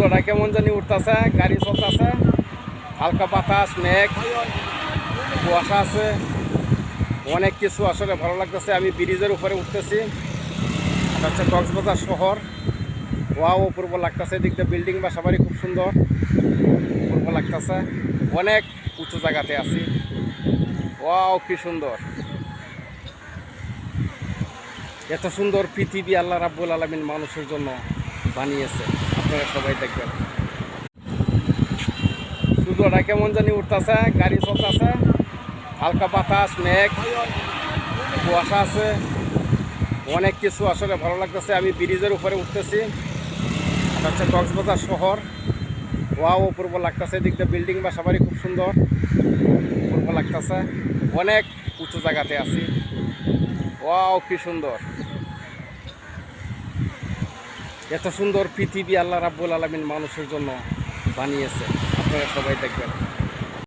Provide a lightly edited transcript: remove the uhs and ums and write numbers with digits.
সূর্যটা কেমন জানি উঠতেছে, গাড়ি চলতেছে, হালকা বাতাস, মেঘ, কুয়াশা আছে, অনেক কিছু আসলে ভালো লাগতেছে। আমি ব্রিজের উপরে উঠতেছি, এটা হচ্ছে কক্সবাজার শহর। ওয়াও, অপূর্ব লাগতেছে। এদিক দিয়ে বিল্ডিং বা সবারই খুব সুন্দর, অপূর্ব লাগতেছে। অনেক উঁচু জায়গাতে আছি। ওয়াও, কি সুন্দর! এত সুন্দর পৃথিবী আল্লাহ রাব্বুল আলামিন মানুষের জন্য বানিয়েছে, আপনারা সবাই দেখবেন। সূর্যটা কেমন জানি উঠতেছে, গাড়ি চলতেছে, হালকা বাতাস, মেঘ, কুয়াশা আছে, অনেক কিছু আসলে ভালো লাগতেছে। আমি ব্রিজের উপরে উঠতেছি, এটা হচ্ছে কক্সবাজার শহর। ওয়াও, অপূর্ব লাগতেছে। এদিক দিয়ে বিল্ডিং বা সবারই খুব সুন্দর, অপূর্ব লাগতেছে। অনেক উঁচু জায়গাতে আছি। ওয়াও, কি সুন্দর! এত সুন্দর পৃথিবী আল্লাহ রাব্বুল আলামিন মানুষের জন্য বানিয়েছে, আপনারা সবাই দেখবেন।